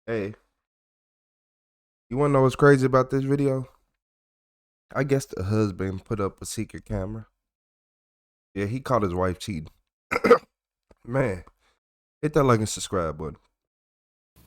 Hey, you wanna know what's crazy about this video? I guess the husband put up a secret camera. Yeah, he caught his wife cheating. Man, hit that like and subscribe button.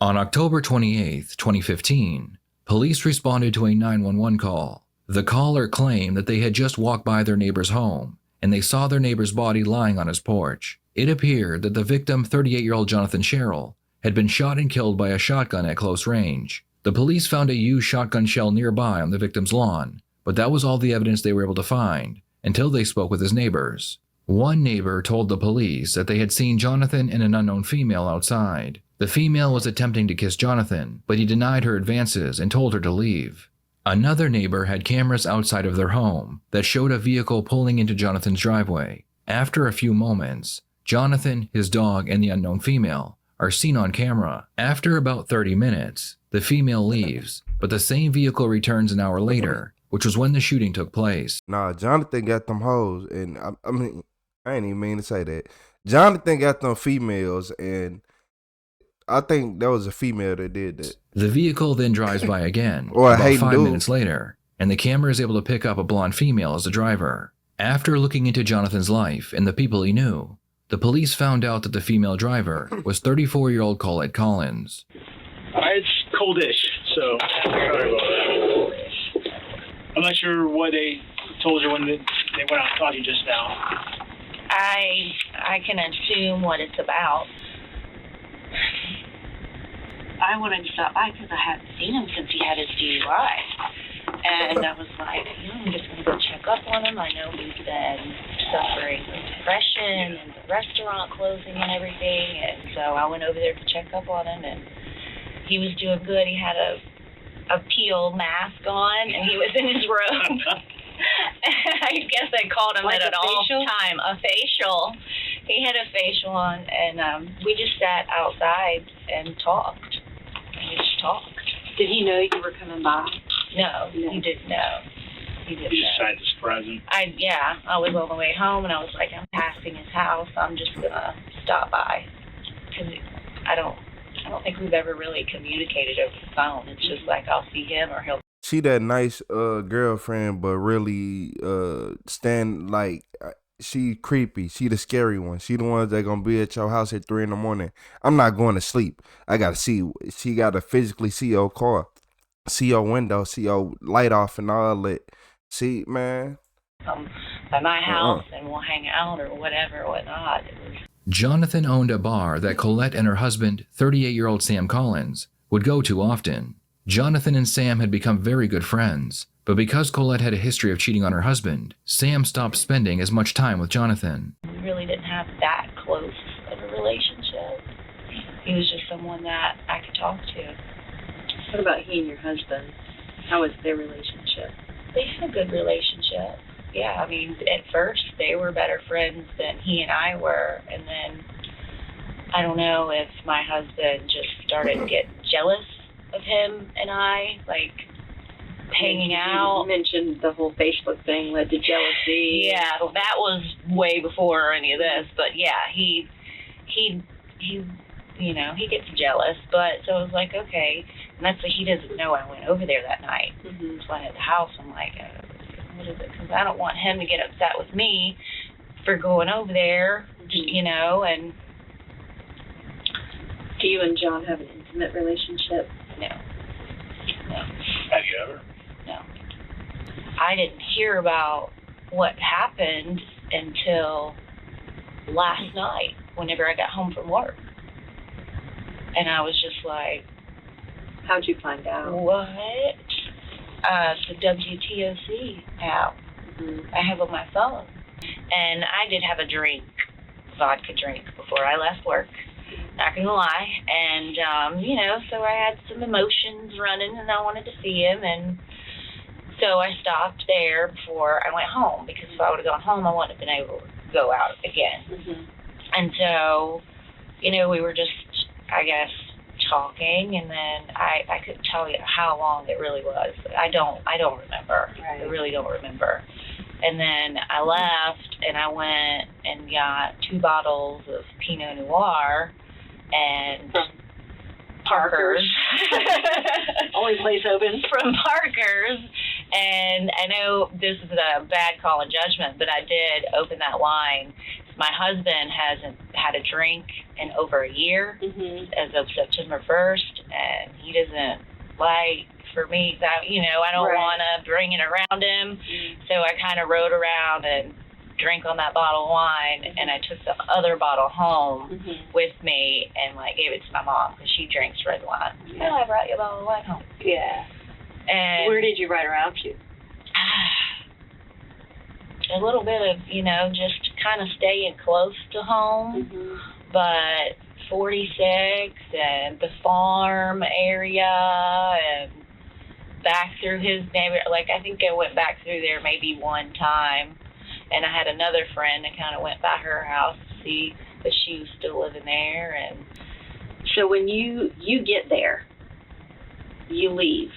On October 28, 2015, police responded to a 911 call. The caller claimed that they had just walked by their neighbor's home and they saw their neighbor's body lying on his porch. It appeared that the victim, 38-year-old Jonathan Sherrill, had been shot and killed by a shotgun at close range. The police found a used shotgun shell nearby on the victim's lawn, but that was all the evidence they were able to find until they spoke with his neighbors. One neighbor told the police that they had seen Jonathan and an unknown female outside. The female was attempting to kiss Jonathan, but he denied her advances and told her to leave. Another neighbor had cameras outside of their home that showed a vehicle pulling into Jonathan's driveway. After a few moments, Jonathan, his dog, and the unknown female are seen on camera. After about 30 minutes, the female leaves, but the same vehicle returns an hour later, which was when the shooting took place. Nah, Jonathan got them hoes, and I mean, I ain't even mean to say that. Jonathan got them females, and I think that was a female that did that. The vehicle then drives by again, Or about 5 minutes later, and the camera is able to pick up a blonde female as the driver. After looking into Jonathan's life and the people he knew, the police found out that the female driver was 34-year-old Colette Collins. It's coldish, so sorry about that. I'm not sure what they told you when they went out and caught you just now. I can assume what it's about. I wanted to stop by because I hadn't seen him since he had his DUI. And I was like, I'm just going to go check up on him. I know he's been suffering from depression and the restaurant closing and everything. And so I went over there to check up on him, and he was doing good. He had a peel mask on, and he was in his robe. I guess I called him like at an facial? all-time, a facial. He had a facial on, and we just sat outside and talked. We just talked. Did he know you were coming by? No, he didn't know. He didn't You know. decided to surprise him. I was on the way home, and I was like, I'm passing his house. I'm just gonna stop by, because I don't think we've ever really communicated over the phone. It's just like I'll see him or he'll. She that nice girlfriend, but really stand like she creepy. She the scary one. She the one that gonna be at your house at 3 a.m. I'm not going to sleep. I gotta see. She gotta physically see your car, see your window, see your light off and all that. See, man. By my house and we'll hang out or whatever, whatnot. Jonathan owned a bar that Colette and her husband, 38-year-old Sam Collins, would go to often. Jonathan and Sam had become very good friends, but because Colette had a history of cheating on her husband, Sam stopped spending as much time with Jonathan. We really didn't have that close of a relationship. He was just someone that I could talk to. What about he and your husband? How was their relationship? They had a good relationship. Yeah, I mean, at first they were better friends than he and I were, and then I don't know if my husband just started to get jealous of him and I, like hanging out. You mentioned the whole Facebook thing led to jealousy. Yeah, that was way before any of this, but yeah, he you know, he gets jealous, but so I was like, okay, and that's what he doesn't know. I went over there that night. So I at the house, I'm like, what is it? Because I don't want him to get upset with me for going over there, you know, and. Do you and John have an intimate relationship? No. Have you ever? No. I didn't hear about what happened until last night, whenever I got home from work. And I was just like, How'd you find out? what? The WTOC app I have on my phone. And I did have a vodka drink, before I left work. Not gonna lie. And, you know, so I had some emotions running and I wanted to see him. And so I stopped there before I went home, because if I would have gone home, I wouldn't have been able to go out again. And so, you know, we were just, I guess, talking, and then I couldn't tell you how long it really was. I don't remember. Right. I really don't remember. And then I left, and I went and got 2 bottles of Pinot Noir, and From Parker's. Only place open. From Parker's. And I know this is a bad call of judgment, but I did open that line. My husband hasn't had a drink in over a year as of September 1st, and he doesn't like for me that, I don't want to bring it around him. So I kind of rode around and drank on that bottle of wine, and I took the other bottle home with me and gave it to my mom because she drinks red wine. Yeah. Oh, I brought you a bottle of wine home. Yeah. And where did you ride around to? A little bit of, just kind of staying close to home, but 46 and the farm area and back through his neighborhood. I think I went back through there maybe one time, and I had another friend that kind of went by her house to see if she was still living there. And so when you get there, you leave.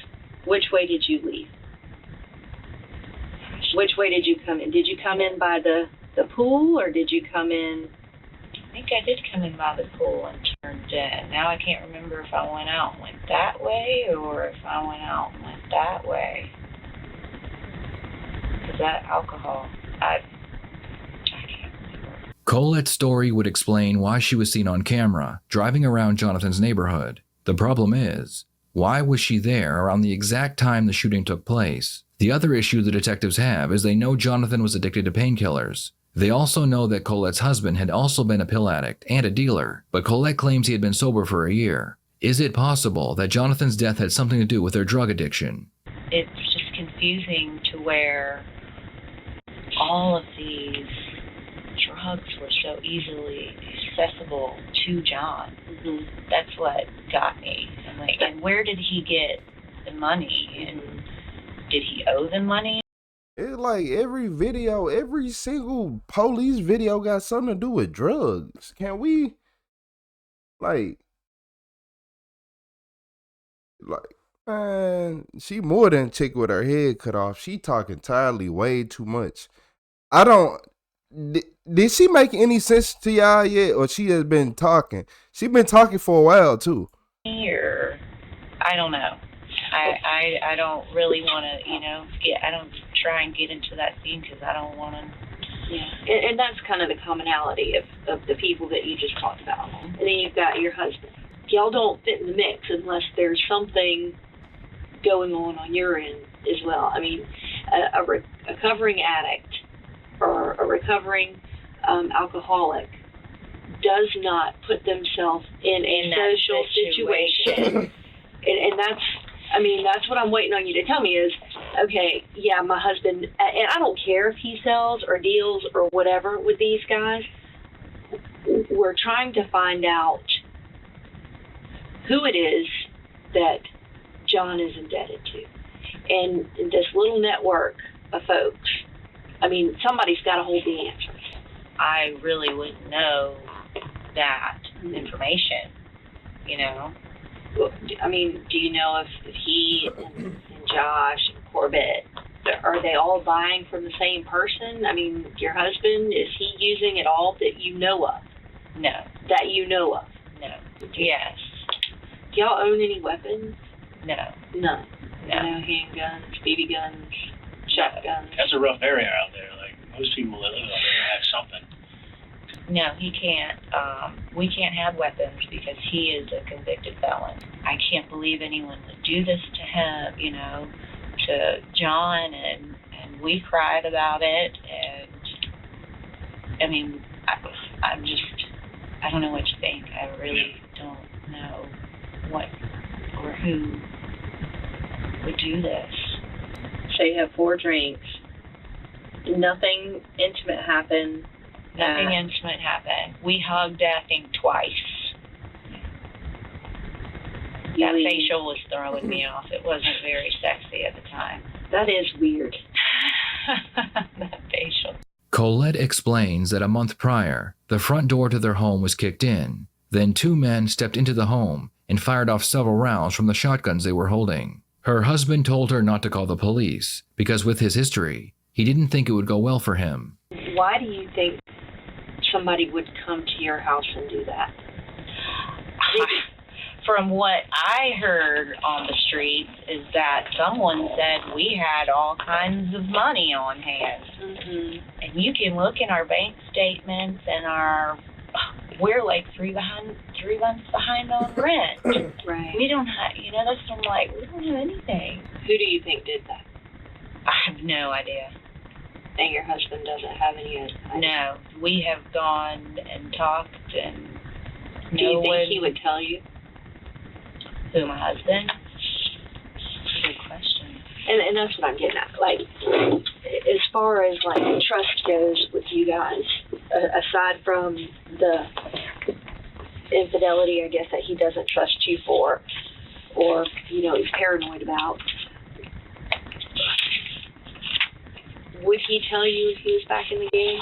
Which way did you leave? Which way did you come in? Did you come in by the pool, or did you come in? I think I did come in by the pool and turned in. Now I can't remember if I went out and went that way or if I went out and went that way. Because that alcohol, I can't remember. Colette's story would explain why she was seen on camera driving around Jonathan's neighborhood. The problem is, why was she there around the exact time the shooting took place? The other issue the detectives have is they know Jonathan was addicted to painkillers. They also know that Colette's husband had also been a pill addict and a dealer, but Colette claims he had been sober for a year. Is it possible that Jonathan's death had something to do with their drug addiction? It's just confusing to where all of these drugs were so easily accessible to John. That's what got me. And where did he get the money? And did he owe them money? It's every video, every single police video got something to do with drugs. Can we, man, she more than a chick with her head cut off. She talking entirely way too much. Did she make any sense to y'all yet, or she has been talking? She been talking for a while too. Or I don't know. I don't really want to, I don't try and get into that scene because I don't want to. Yeah, and that's kind of the commonality of the people that you just talked about. And then you've got your husband. Y'all don't fit in the mix unless there's something going on your end as well. I mean, a recovering addict or a recovering alcoholic does not put themselves in a social situation. and that's what I'm waiting on you to tell me is, okay, yeah, my husband, and I don't care if he sells or deals or whatever with these guys. We're trying to find out who it is that John is indebted to. And this little network of folks, somebody's got to hold the answers. I really wouldn't know that information, Do you know if he and Josh and Corbett, are they all buying from the same person? Your husband, is he using it all that you know of? No. That you know of? No. Yes. Do y'all own any weapons? No. None. No. No handguns, BB guns, shotguns? That's a rough area out there. Most people that live out there have something. No, he can't. We can't have weapons because he is a convicted felon. I can't believe anyone would do this to him, to John, and we cried about it. And I don't know what to think. I really don't know what or who would do this. So you have 4 drinks. Nothing intimate happened. Nothing intimate happened. We hugged, I think, twice. That facial was throwing me off. It wasn't very sexy at the time. That is weird. That facial. Colette explains that a month prior, the front door to their home was kicked in. Then 2 men stepped into the home and fired off several rounds from the shotguns they were holding. Her husband told her not to call the police because with his history, he didn't think it would go well for him. Why do you think somebody would come to your house and do that? From what I heard on the streets is that someone said we had all kinds of money on hand. Mm-hmm. And you can look in our bank statements and we're like 3 months behind on rent. Right. We don't have, that's I'm like, we don't have anything. Who do you think did that? I have no idea. And your husband doesn't have any idea? No, we have gone and talked and do you think he would tell you? Who, my husband? Good question. And that's what I'm getting at. Like, as far as like trust goes with you guys, aside from the infidelity, I guess, that he doesn't trust you for, or he's paranoid about, would he tell you if he was back in the game?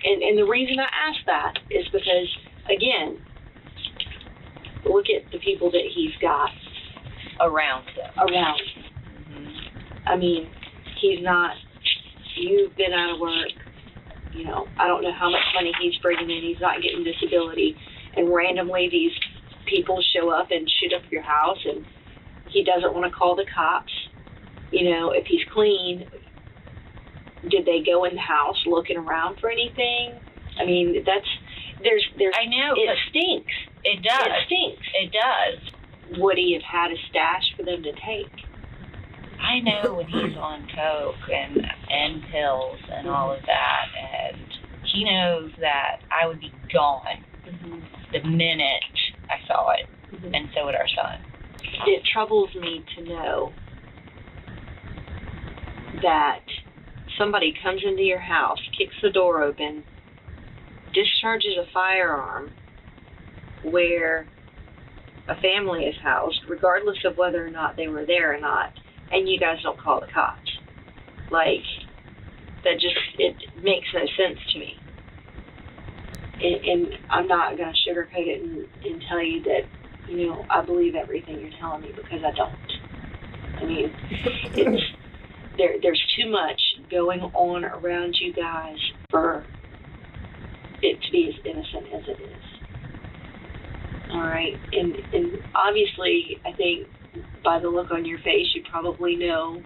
And the reason I ask that is because, again, look at the people that he's got around him. Mm-hmm. I mean, he's not, you've been out of work, I don't know how much money he's bringing in, he's not getting disability, and randomly these people show up and shoot up your house, and he doesn't want to call the cops. If he's clean, did they go in the house looking around for anything? I mean, there's I know. It stinks. It does. It stinks. It does. Would he have had a stash for them to take? I know when he's on coke and pills and all of that, and he knows that I would be gone the minute I saw it, and so would our son. It troubles me to know that somebody comes into your house, kicks the door open, discharges a firearm where a family is housed, regardless of whether or not they were there or not, and you guys don't call the cops. Like, it makes no sense to me. And I'm not going to sugarcoat it and tell you that, I believe everything you're telling me, because I don't. I mean, there's too much going on around you guys for it to be as innocent as it is. All right, and obviously, I think by the look on your face, you probably know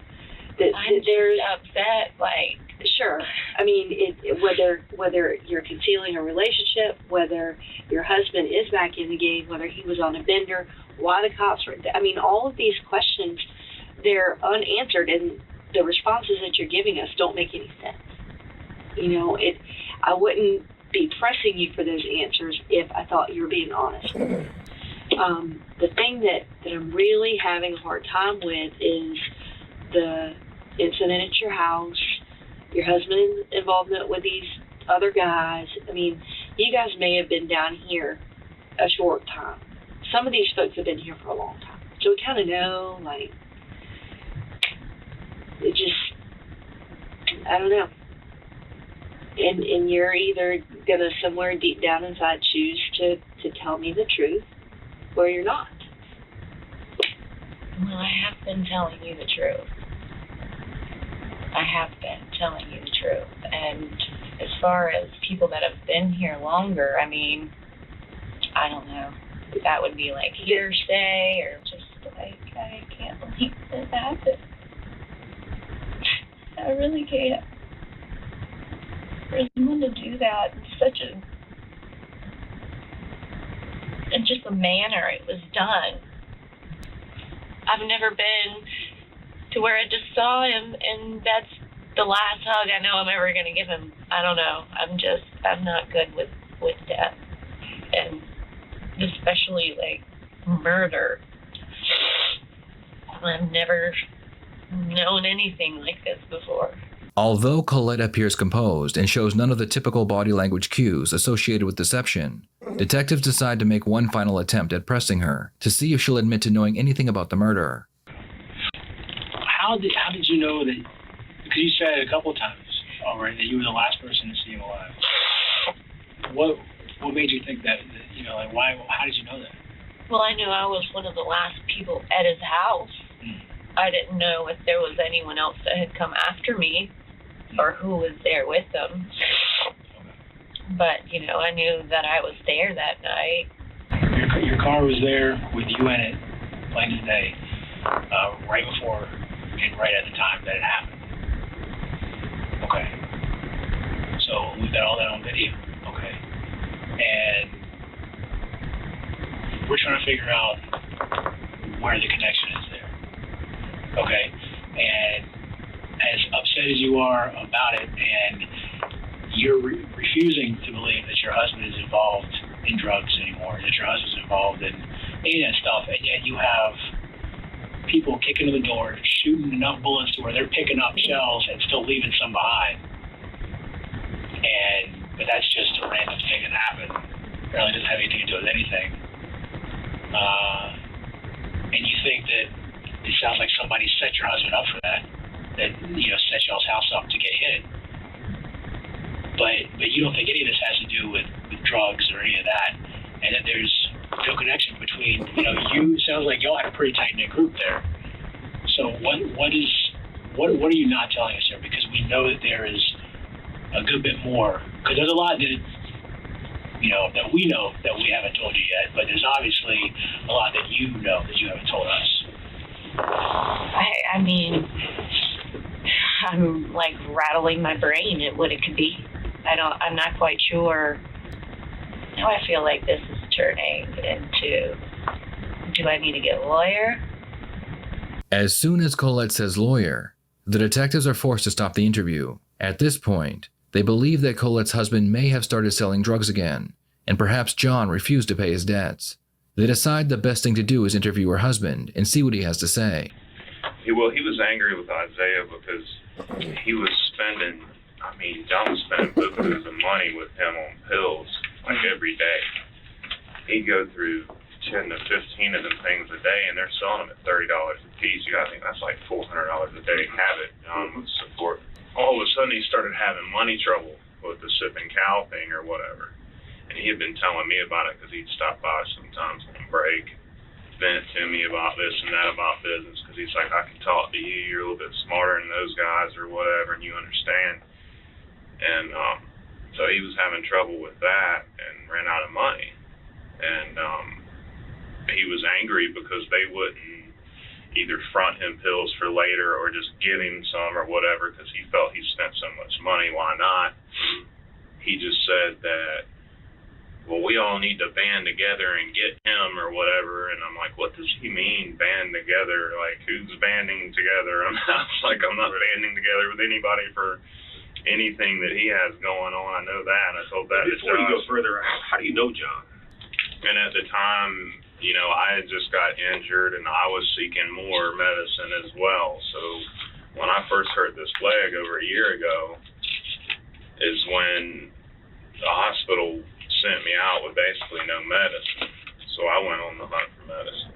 that there's upset. Like, sure. I mean, whether you're concealing a relationship, whether your husband is back in the game, whether he was on a bender, why the cops were. I mean, all of these questions, they're unanswered, and the responses that you're giving us don't make any sense. I wouldn't be pressing you for those answers if I thought you were being honest. The thing that I'm really having a hard time with is the incident at your house, your husband's involvement with these other guys. I mean, you guys may have been down here a short time. Some of these folks have been here for a long time. So we kind of know, like, it just, I don't know. And you're either going to somewhere deep down inside choose to tell me the truth, or you're not. Well, I have been telling you the truth. I have been telling you the truth. And as far as people that have been here longer, I mean, I don't know. That would be like hearsay, or just like, I can't believe this happened. I really can't. For someone to do that in in just the manner it was done. I've never been to where I just saw him and that's the last hug I know I'm ever going to give him. I don't know. I'm not good with death. And especially like murder. I've never known anything like this before. Although Colette appears composed and shows none of the typical body language cues associated with deception, detectives decide to make one final attempt at pressing her to see if she'll admit to knowing anything about the murder. How did you know that? Because you said it a couple times already that you were the last person to see him alive. What made you think that? Like why? How did you know that? Well, I knew I was one of the last people at his house. I didn't know if there was anyone else that had come after me or who was there with them. But, I knew that I was there that night. Your car was there with you in it, plain as day, right before and right at the time that it happened. Okay. So we've got all that on video. Okay. And we're trying to figure out where the connection is there. Okay. And as upset as you are about it, and you're refusing to believe that your husband is involved in drugs anymore, that your husband's involved in any of that stuff, and yet you have people kicking in the door, shooting enough bullets to where they're picking up shells and still leaving some behind. But that's just a random thing that happened. Really doesn't have anything to do with anything. And you think that it sounds like somebody set your husband up for that, set y'all's house up to get hit. But you don't think any of this has to do with drugs or any of that, and that there's no connection between, you, it sounds like y'all had a pretty tight-knit group there. So what are you not telling us here? Because we know that there is a good bit more, because there's a lot that, that we know that we haven't told you yet, but there's obviously a lot that you know that you haven't told us. I mean, I'm like rattling my brain at what it could be. I'm not quite sure. Now I feel like this is turning into, do I need to get a lawyer? As soon as Colette says lawyer, the detectives are forced to stop the interview. At this point, they believe that Colette's husband may have started selling drugs again, and perhaps John refused to pay his debts. They decide the best thing to do is interview her husband and see what he has to say. He was angry with Isaiah because he was spending, John was spending bukus of money with him on pills, like every day. He'd go through 10 to 15 of them things a day, and they're selling them at $30 a piece. I think that's like $400 a day habit. John would support. All of a sudden, he started having money trouble with the sipping cow thing or whatever. And he had been telling me about it because he'd stop by sometimes on break, vent to me about this and that about business, because he's like, I can talk to you, you're a little bit smarter than those guys or whatever, and you understand. And so he was having trouble with that and ran out of money. And he was angry because they wouldn't either front him pills for later or just give him some or whatever, because he felt he spent so much money, why not? He just said that, well, we all need to band together and get him or whatever. And I'm like, what does he mean, band together? Like, who's banding together? I'm not banding together with anybody for anything that he has going on. I know that. I told that to Josh. Before you go further, how do you know John? And at the time, I had just got injured and I was seeking more medicine as well. So when I first hurt this leg over a year ago is when the hospital sent me out with basically no medicine. So I went on the hunt for medicine.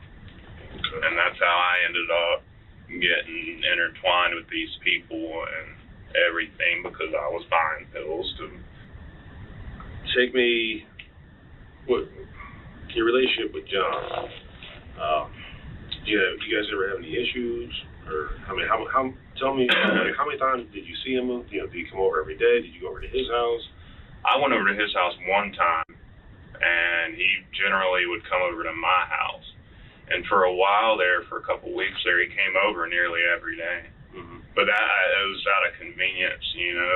And that's how I ended up getting intertwined with these people and everything, because I was buying pills to... Take me... What your relationship with John? Do you guys ever have any issues? Or tell me, how many times did you see him? Did he come over every day? Did you go over to his house? I went over to his house one time, and he generally would come over to my house. And for a while there, for a couple weeks there, he came over nearly every day. Mm-hmm. But it was out of convenience,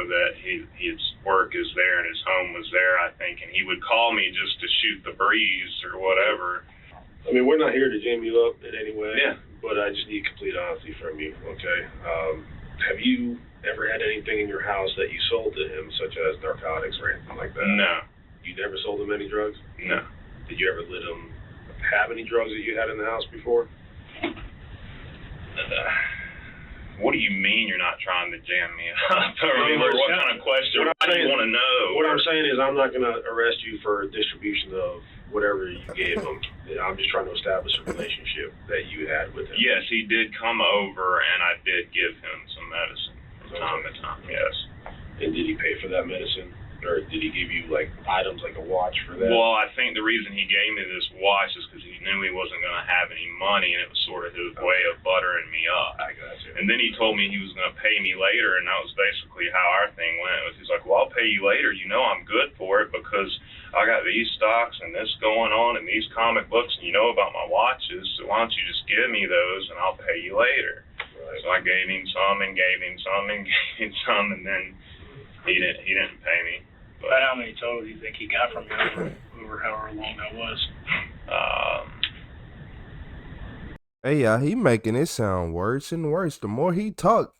that his work is there and his home was there, I think. And he would call me just to shoot the breeze or whatever. We're not here to jam you up in any way. Yeah. But I just need complete honesty from you, okay? Have you ever had anything in your house that you sold to him, such as narcotics or anything like that? No. You never sold him any drugs? No. Did you ever let him have any drugs that you had in the house before? What do you mean you're not trying to jam me up? What kind of question? What do you want to know? What I'm saying is I'm not going to arrest you for distribution of whatever you gave him. I'm just trying to establish a relationship that you had with him. Yes, he did come over, and I did give him some medicine from time to time, yes. And did he pay for that medicine? Or did he give you, items like a watch for that? Well, I think the reason he gave me this watch is because he knew he wasn't going to have any money, and it was sort of his way of buttering me up. I got you. And then he told me he was going to pay me later, and that was basically how our thing went. He's like, well, I'll pay you later. I'm good for it because I got the these stocks and this going on and these comic books, and you know about my watches, so why don't you just give me those and I'll pay you later. Right. So I gave him some and gave him some and gave him some, and then he didn't pay me. But About how many total do you think he got from you over however long that was? Hey, he making it sound worse and worse. The more he talk,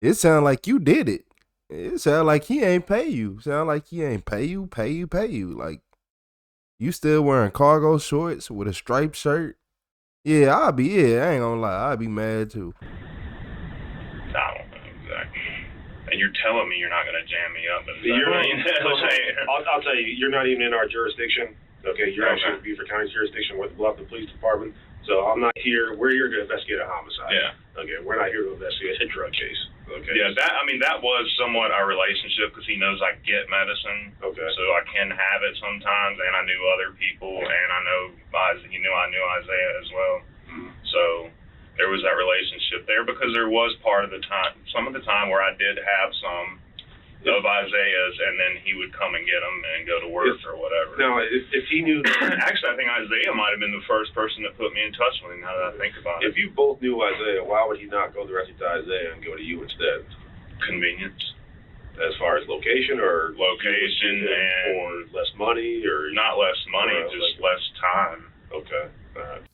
it sound like you did it. It sound like he ain't pay you. Sound like he ain't pay you. Like, you still wearing cargo shorts with a striped shirt. Yeah, I ain't gonna lie. I'd be mad too. I don't know exactly. And you're telling me you're not going to jam me up. I'll tell you, you're not even in our jurisdiction. Okay, you're actually in Beaufort County jurisdiction with the Bluffton Police Department. So I'm not here. We're here to investigate a homicide. Yeah. Okay, we're not here to investigate a drug case. Okay. Yeah, that was somewhat our relationship because he knows I get medicine. Okay. So I can have it sometimes, and I knew other people, and I knew Isaiah as well. Mm-hmm. So there was that relationship there because there was some of the time where I did have some of Isaiah's, and then he would come and get them and go to work or whatever. Now, if he knew... Actually, I think Isaiah might have been the first person that put me in touch with him, now that I think about it. If you both knew Isaiah, why would he not go directly to Isaiah and go to you instead? Convenience. As far as location or... Location or less money or... Not less money, just less time. Okay.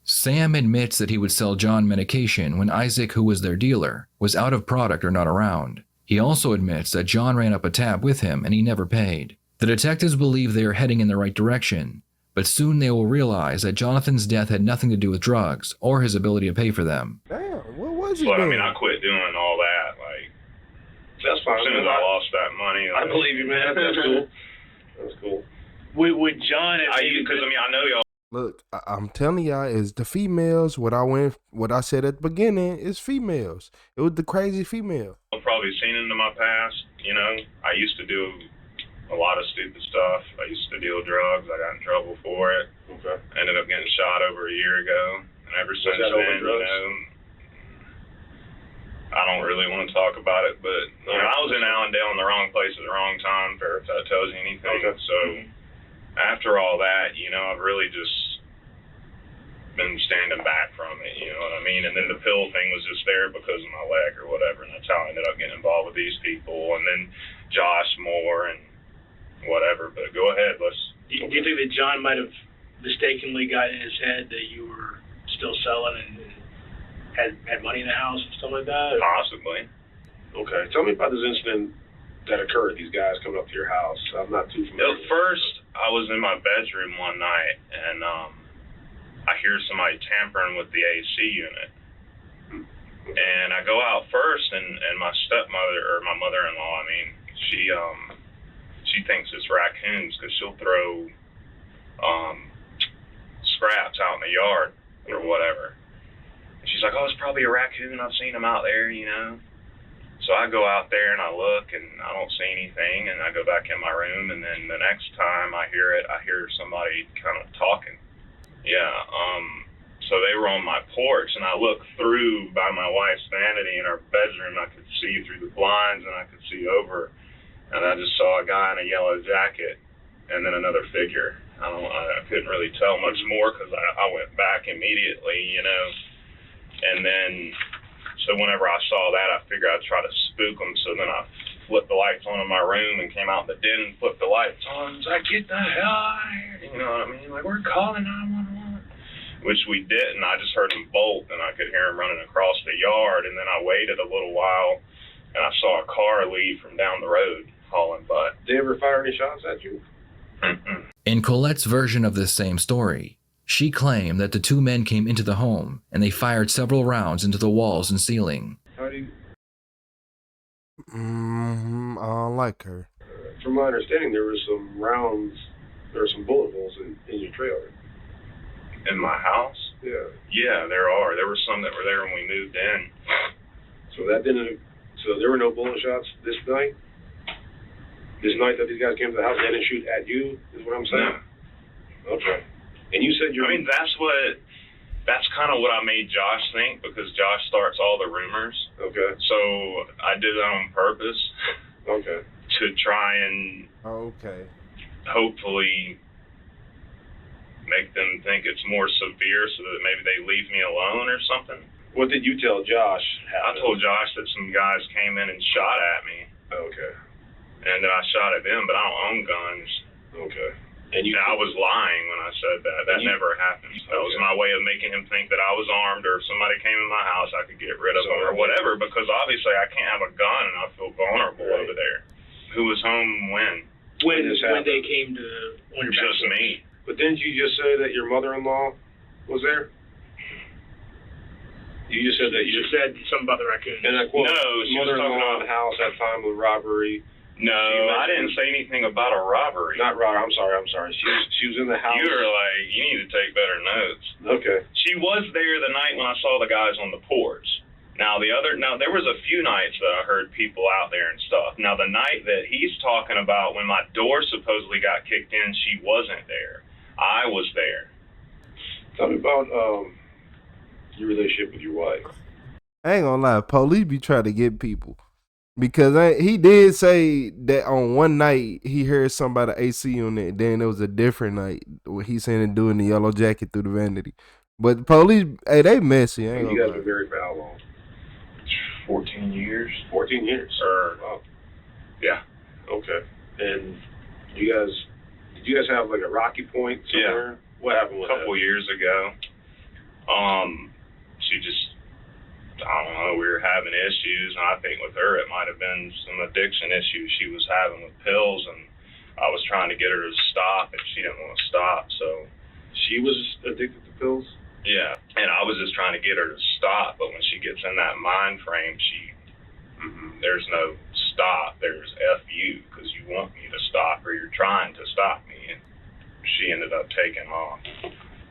Sam admits that he would sell John medication when Isaac, who was their dealer, was out of product or not around. He also admits that John ran up a tab with him and he never paid. The detectives believe they are heading in the right direction, but soon they will realize that Jonathan's death had nothing to do with drugs or his ability to pay for them. Damn, what was it? But I mean, I quit doing all that. Like, that's fine. As soon as I lost that money, I believe you, man. That's cool. That's cool. Would John? Because I know y'all. Look, I'm telling y'all, it's the females. What I said at the beginning is females. It was the crazy female. I've probably seen into my past. You know, I used to do a lot of stupid stuff. I used to deal drugs. I got in trouble for it. Okay. Ended up getting shot over a year ago, and ever since then, you know, I don't really want to talk about it. But you know, I was in Allendale in the wrong place at the wrong time. If that tells you anything. Okay. So. After all that, you know, I've really just been standing back from it, you know what I mean? And then the pill thing was just there because of my leg or whatever, and that's how I ended up getting involved with these people. And then Josh Moore and whatever. But go ahead, let's... Do you think that John might have mistakenly got in his head that you were still selling and had money in the house and stuff like that? Or? Possibly. Okay. Tell me about this incident that occurred, these guys coming up to your house. I'm not too familiar. At first, I was in my bedroom one night, and I hear somebody tampering with the AC unit. And I go out first, and my stepmother, or my mother-in-law, I mean, she thinks it's raccoons because she'll throw scraps out in the yard or whatever. And she's like, oh, it's probably a raccoon. I've seen them out there, you know. So I go out there and I look and I don't see anything, and I go back in my room, and then the next time I hear somebody kind of talking. Yeah, so they were on my porch, and I looked through by my wife's vanity in our bedroom. I could see through the blinds, and I could see over, and I just saw a guy in a yellow jacket and then another figure. I couldn't really tell much more because I went back immediately, you know, and then... So whenever I saw that, I figured I'd try to spook them. So then I flipped the lights on in my room and came out in the den and flipped the lights on. So I get the hell out of here. You know what I mean? Like, we're calling 911. Which we didn't. I just heard him bolt, and I could hear him running across the yard. And then I waited a little while, and I saw a car leave from down the road hauling butt. Did they ever fire any shots at you? In Colette's version of this same story, she claimed that the two men came into the home and they fired several rounds into the walls and ceiling. How do you... I don't like her. From my understanding, there were some bullet holes in your trailer. In my house? Yeah. Yeah, there are. There were some that were there when we moved in. So there were no bullet shots this night? This night that these guys came to the house, they didn't shoot at you, is what I'm saying? No. Okay. And you said I mean, that's kind of what I made Josh think, because Josh starts all the rumors. Okay. So I did that on purpose. Okay. To try and hopefully make them think it's more severe so that maybe they leave me alone or something. What did you tell Josh I happened? told Josh that some guys came in and shot at me, Okay. and that I shot at them, but I don't own guns. Okay. And I was lying when I said that. That never happened. That was my way of making him think that I was armed, or if somebody came in my house, I could get rid of them or whatever, because obviously I can't have a gun and I feel vulnerable over there. Who was home when? When this happened? they came to when you're Just me. But didn't you just say that your mother-in-law was there? You just said that You just said something about the raccoon. And I quote, No, she was talking mother-in-law in about- the house at time of robbery. No, I didn't say anything about a robbery. Not robbery. I'm sorry. She was in the house. You were like, you need to take better notes. Okay. She was there the night when I saw the guys on the porch. Now there was a few nights that I heard people out there and stuff. Now the night that he's talking about when my door supposedly got kicked in, she wasn't there. I was there. Tell me about your relationship with your wife. I ain't gonna lie, police be trying to get people. Because he did say that on one night he heard somebody AC unit, then it was a different night where he seen it doing the yellow jacket through the vanity. But the police, hey, they messy. I ain't You gonna guys lie. been married for how long? 14 years. 14 years. Wow. Yeah. Okay. And did you guys have like a rocky point somewhere? Yeah. What happened A with couple that? years ago. She just, I don't know, we were having issues, and I think with her it might have been some addiction issues she was having with pills, and I was trying to get her to stop, and she didn't want to stop, so. She was addicted to pills? Yeah, and I was just trying to get her to stop, but when she gets in that mind frame, there's no stop, there's F you, because you want me to stop, or you're trying to stop me, and she ended up taking off.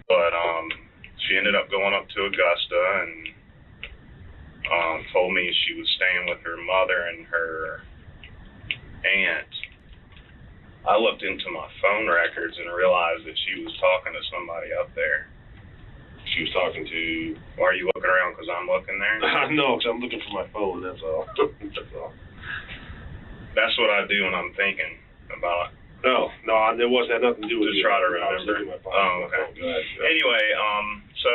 But she ended up going up to Augusta and told me she was staying with her mother and her aunt. I looked into my phone records and realized that she was talking to somebody up there. She was talking to... Why are you looking around? Because I'm looking there? No, because I'm looking for my phone, that's all. That's all. That's what I do when I'm thinking about it. No, it wasn't, had nothing to do with To you. try to I was remember. looking at my phone. Oh, okay. Go ahead. Anyway, so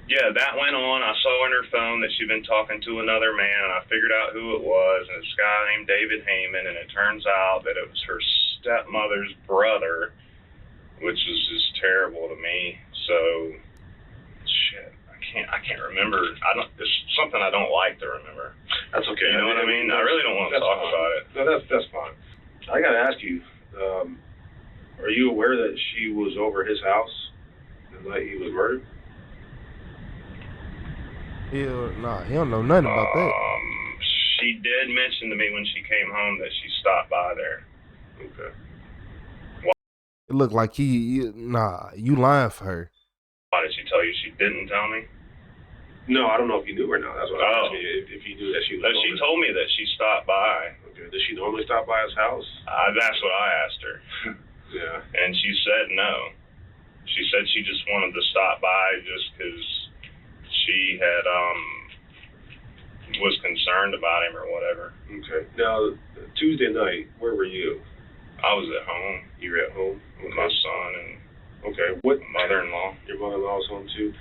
yeah, that went on. I saw on her phone that she'd been talking to another man, and I figured out who it was, and it's a guy named David Heyman, and it turns out that it was her stepmother's brother, which is just terrible to me. So, shit, I can't remember. It's something I don't like to remember. That's okay. You know what I mean? I really don't want to That's talk fine. about it. No, that's fine. I gotta ask you, are you aware that she was over his house the night he was murdered? He don't know nothing about that. She did mention to me when she came home that she stopped by there. Okay. It looked like you lying for her. Why did she tell you she didn't tell me? No, I don't know if you knew or not. That's what I'm Oh. asking you. If you knew that she was. No, she told me that she stopped by. Okay. Does she normally stop by his house? That's what I asked her. Yeah. And she said no. She said she just wanted to stop by just because she had was concerned about him or whatever. Okay. Now, Tuesday night, where were you? I was at home You were at home. with my son and Okay. What? my mother-in-law. Your mother-in-law was home too.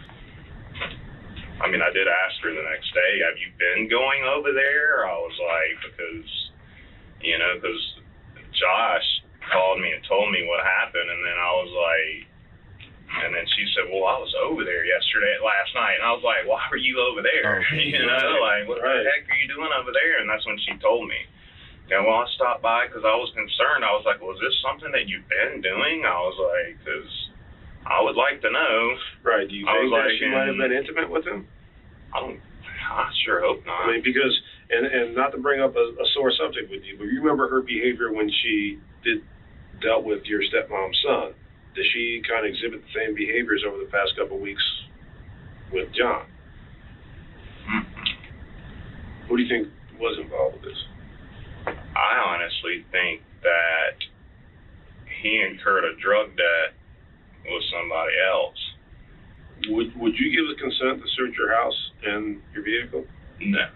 I mean, I did ask her the next day, have you been going over there? I was like, because Josh called me and told me what happened, and then I was like, and then she said, well, I was over there last night, and I was like, why were you over there? Okay. Like, what the heck are you doing over there? And that's when she told me. Yeah, well, I stopped by because I was concerned. I was like, well, is this something that you've been doing? I was like, because I would like to know. Right. Do you I think was that like, she might have been intimate with him? I sure hope not. I mean, because, and not to bring up a sore subject with you, but you remember her behavior when she dealt with your stepmom's son. Does she kind of exhibit the same behaviors over the past couple of weeks with John? What do you think was involved with this? I honestly think that he incurred a drug debt with somebody else. Would you give us consent to search your house and your vehicle? No.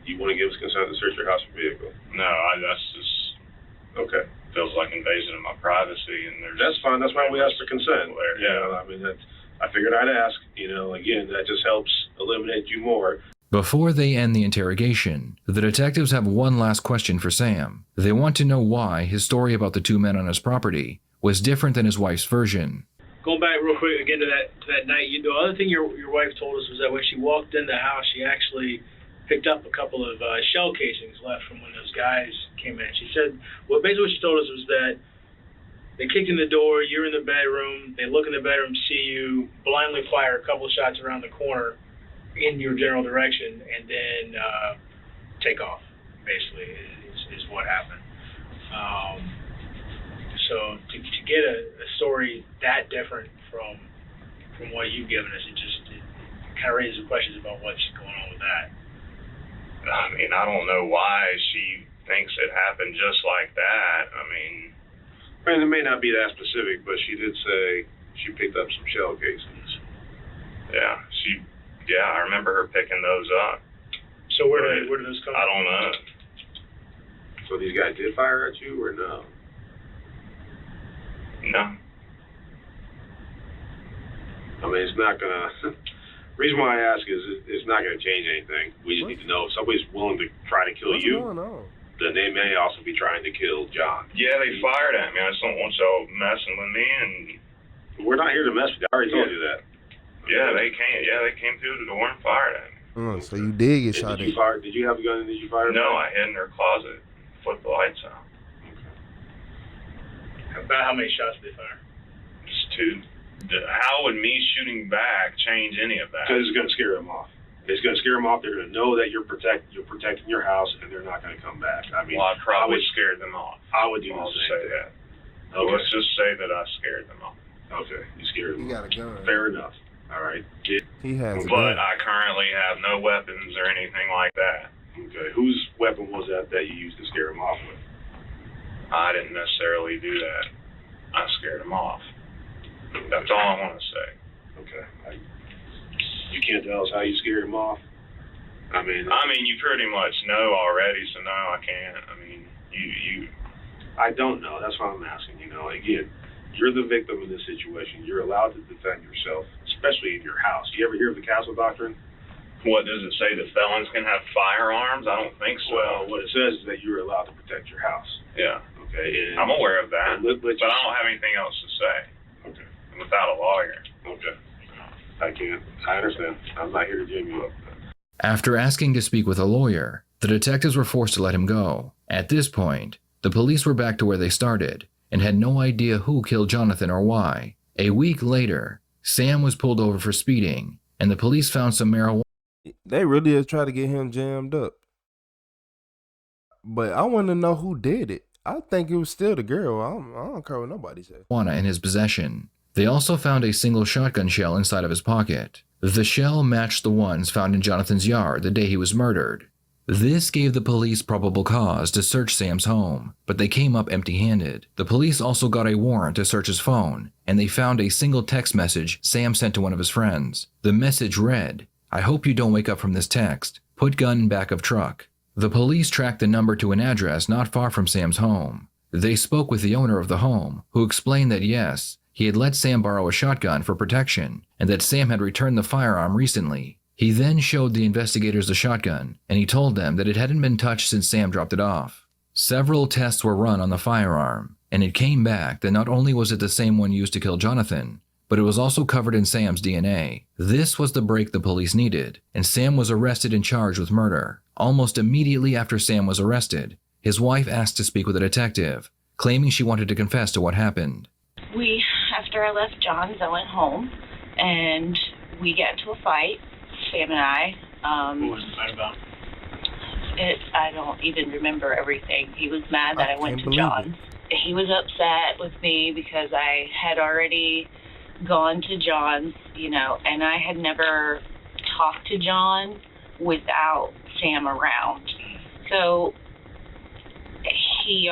You want to give us consent to search your house and vehicle? No, that's just... Okay. feels like invasion of my privacy, and there's That's fine. That's why we asked for consent. There, You know, I mean, I figured I'd ask. You know, again, that just helps eliminate you more. Before they end the interrogation, the detectives have one last question for Sam. They want to know why his story about the two men on his property was different than his wife's version. Going back real quick again to that night, the other thing your wife told us was that when she walked in the house, she actually picked up a couple of shell casings left from when those guys came in. She said, well, basically what she told us was that they kicked in the door, you're in the bedroom, they look in the bedroom, see you, blindly fire a couple of shots around the corner in your general direction, and then take off, basically, is what happened. So to get a story that different from what you've given us, it kind of raises questions about what's going on with that. I mean, I don't know why she thinks it happened just like that. I mean, it may not be that specific, but she did say she picked up some shell casings. Yeah, I remember her picking those up. So where do those come from? I don't know. So these guys did fire at you, or no? No. I mean, it's not gonna. Reason why I ask is it's not gonna change anything. We just need to know if somebody's willing to try to kill you, then they may also be trying to kill John. Yeah, they fired at me. I just don't want y'all messing with me. And we're not here to mess with you. I already told you that. Yeah, they came through the door and fired at me. So you did get shot at. Did you have a gun and did you fire? No, I hid in her closet, flipped the lights out. About how many shots did they fire? Just two. How would me shooting back change any of that? Because it's going to scare them off. It's going to scare them off. They're going to know that you're protecting your house, and they're not going to come back. I mean, well, I probably scared them off. I would do the I'll same say thing. that. Okay. Let's just say that I scared them off. Okay, you scared them. He got a gun. Fair enough. All right. He has a But gun. I currently have no weapons or anything like that. Okay. Whose weapon was that you used to scare them off with? I didn't necessarily do that. I scared them off. That's all I want to say. Okay. You can't tell us how you scared them off? I mean, you pretty much know already, so no, I can't. I mean, you. I don't know. That's why I'm asking. You know, again, you're the victim in this situation. You're allowed to defend yourself, especially in your house. You ever hear of the castle doctrine? What does it say? That felons can have firearms? I don't think so. Well, what it says is that you're allowed to protect your house. Yeah. Okay. I'm aware of that, but I don't have anything else to say. Okay. I'm without a lawyer. Okay. I understand. I'm not here to jam you up. After asking to speak with a lawyer, the detectives were forced to let him go. At this point, the police were back to where they started and had no idea who killed Jonathan or why. A week later, Sam was pulled over for speeding, and the police found some marijuana. They really is trying to get him jammed up. But I want to know who did it. I think it was still the girl. I don't care what nobody said. In his possession. They also found a single shotgun shell inside of his pocket. The shell matched the ones found in Jonathan's yard the day he was murdered. This gave the police probable cause to search Sam's home, but they came up empty-handed. The police also got a warrant to search his phone, and they found a single text message Sam sent to one of his friends. The message read, "I hope you don't wake up from this text. Put gun in back of truck." The police tracked the number to an address not far from Sam's home. They spoke with the owner of the home, who explained that yes, he had let Sam borrow a shotgun for protection, and that Sam had returned the firearm recently. He then showed the investigators the shotgun, and he told them that it hadn't been touched since Sam dropped it off. Several tests were run on the firearm, and it came back that not only was it the same one used to kill Jonathan, but it was also covered in Sam's DNA. This was the break the police needed, and Sam was arrested and charged with murder. Almost immediately after Sam was arrested, his wife asked to speak with a detective, claiming she wanted to confess to what happened. After I left John's, I went home, and we got into a fight, Sam and I. What was the fight about? I don't even remember everything. He was mad that I went to believe John's. He was upset with me because I had already gone to John's, and I had never talked to John without Sam around. So he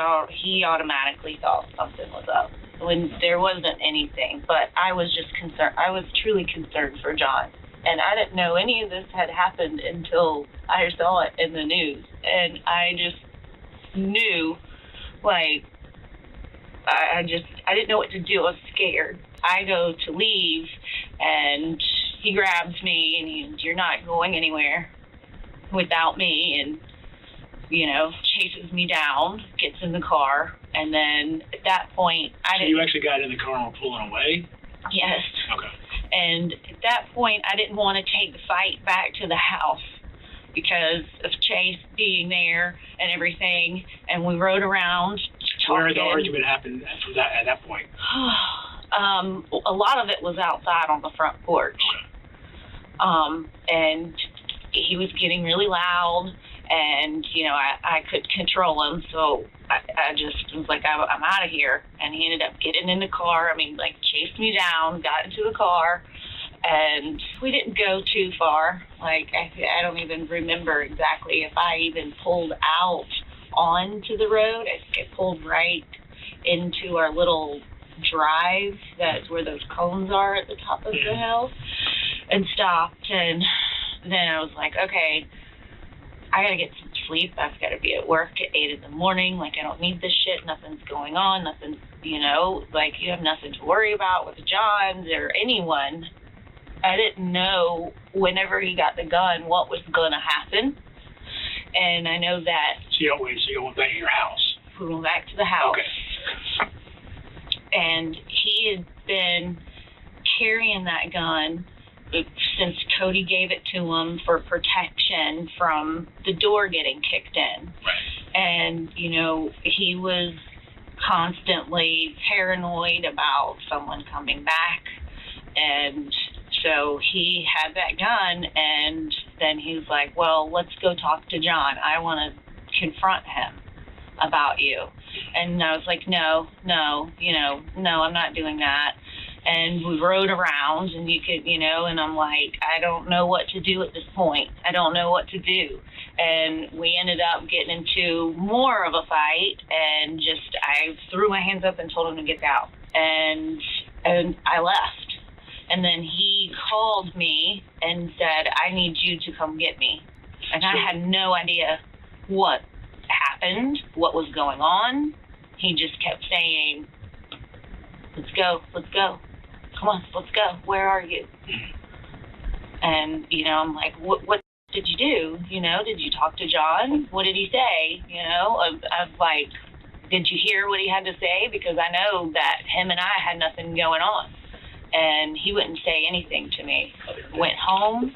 automatically thought something was up when there wasn't anything. But I was just concerned. I was truly concerned for John. And I didn't know any of this had happened until I saw it in the news. And I just knew, I didn't know what to do. I was scared. I go to leave, and he grabs me, and you're not going anywhere without me, and chases me down, gets in the car, and then at that point, So you actually got in the car and were pulling away? yes. Okay. And at that point, I didn't want to take the fight back to the house because of Chase being there and everything. And we rode around talking. Where the argument happened at that point? A lot of it was outside on the front porch. And he was getting really loud, and I couldn't control him, so I just was like, I'm out of here. And he ended up getting in the car. Chased me down, got into the car, and we didn't go too far. I don't even remember exactly if I even pulled out onto the road. I think I pulled right into our little drive. That's where those cones are at the top of the hill, and stopped. And then I was like, okay, I gotta get some sleep. I've got to be at work at 8 in the morning. I don't need this shit. Nothing's going on. Nothing, you have nothing to worry about with Johns or anyone. I didn't know whenever he got the gun what was gonna happen. And I know that. So you went back to your house? We went back to the house. Okay. And he had been carrying that gun since Cody gave it to him for protection from the door getting kicked in. Right. And, he was constantly paranoid about someone coming back. And so he had that gun, and then he was like, well, let's go talk to John. I want to confront him about you. And I was like, no, I'm not doing that. And we rode around, and you could, and I'm like, I don't know what to do at this point. I don't know what to do. And we ended up getting into more of a fight, and I threw my hands up and told him to get out. And I left. And then he called me and said, I need you to come get me. And I had no idea what happened, what was going on. He just kept saying, let's go. Come on, let's go. Where are you? And, I'm like, what did you do? Did you talk to John? What did he say? I was like, did you hear what he had to say? Because I know that him and I had nothing going on. And he wouldn't say anything to me. Went home.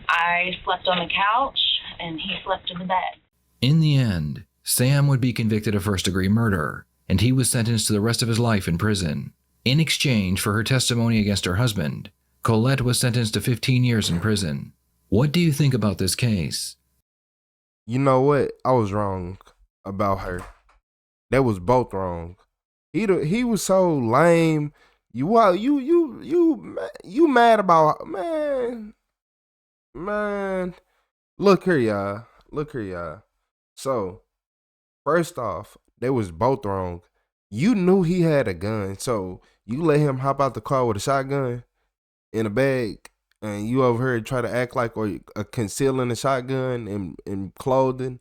I slept on the couch, and he slept in the bed. In the end, Sam would be convicted of first-degree murder, and he was sentenced to the rest of his life in prison. In exchange for her testimony against her husband, Colette was sentenced to 15 years in prison. What do you think about this case? You know what? I was wrong about her. That was both wrong. He was so lame. You mad about, man. Look here, y'all. So, first off, they was both wrong. You knew he had a gun, so you let him hop out the car with a shotgun in a bag, and you over here try to act like or concealing the shotgun in clothing,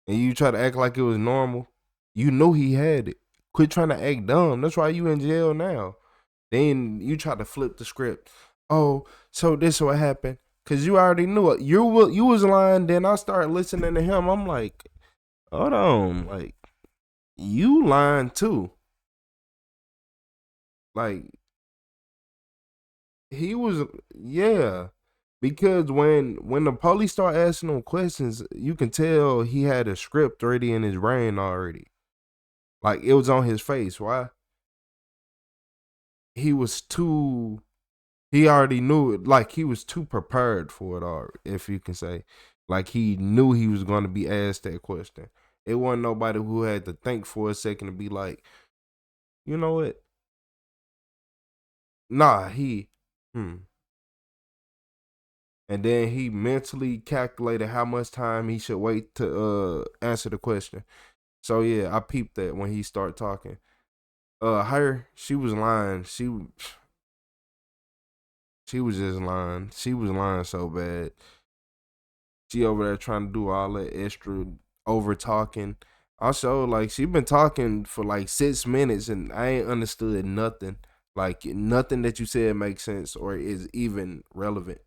and you try to act like it was normal. You knew he had it. Quit trying to act dumb. That's why you in jail now. Then you try to flip the script. Oh, so this is what happened. Because you already knew it. You was lying. Then I started listening to him. I'm like, hold on. Like, you lying too. Like, he was, yeah. Because when the police start asking him questions, you can tell he had a script already in his brain already. Like, it was on his face. Why? He already knew it. Like, he was too prepared for it all, if you can say. Like, he knew he was going to be asked that question. It wasn't nobody who had to think for a second to be like, you know what? Nah, And then he mentally calculated how much time he should wait to answer the question. So, yeah, I peeped that when he started talking. She was lying. She was just lying. She was lying so bad. She over there trying to do all that extra over talking. Also, like she been talking for like 6 minutes and I ain't understood nothing. Like nothing that you said makes sense or is even relevant.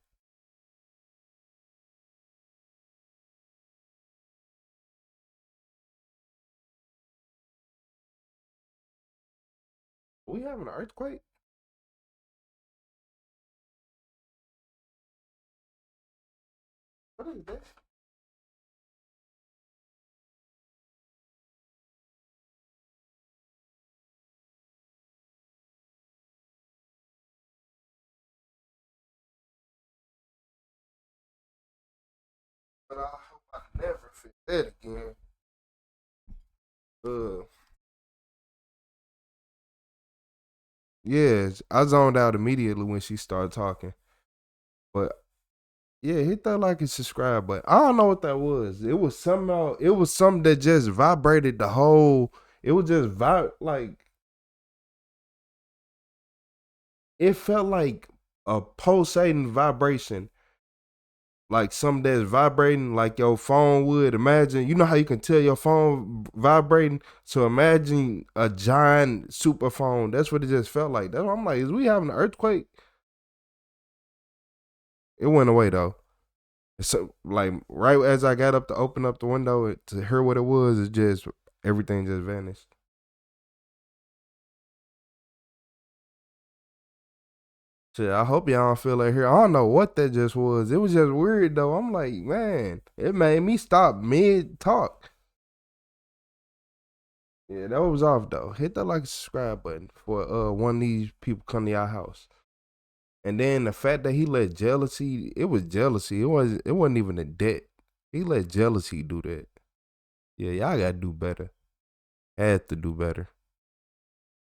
We having an earthquake? What is that? But I hope I never feel that again. Uh, yes, I zoned out immediately when she started talking. But yeah, hit that like and subscribe button. I don't know what that was. It was somehow. It was something that just vibrated the whole. It was just like it felt like a pulsating vibration, like something that's vibrating, like your phone would. Imagine, you know how you can tell your phone vibrating. So imagine a giant super phone. That's what it just felt like. That's what I'm like. Is we having an earthquake? It went away though. So like right as I got up to open up the window to hear what it was, it just everything just vanished. Shit, I hope y'all don't feel like here. I don't know what that just was. It was just weird though. I'm like, man, it made me stop mid talk. Yeah, that was off though. Hit that like and subscribe button for one of these people come to your house. And then the fact that he let jealousy, it was jealousy. It wasn't even a debt. He let jealousy do that. Yeah, y'all gotta do better. Had to do better.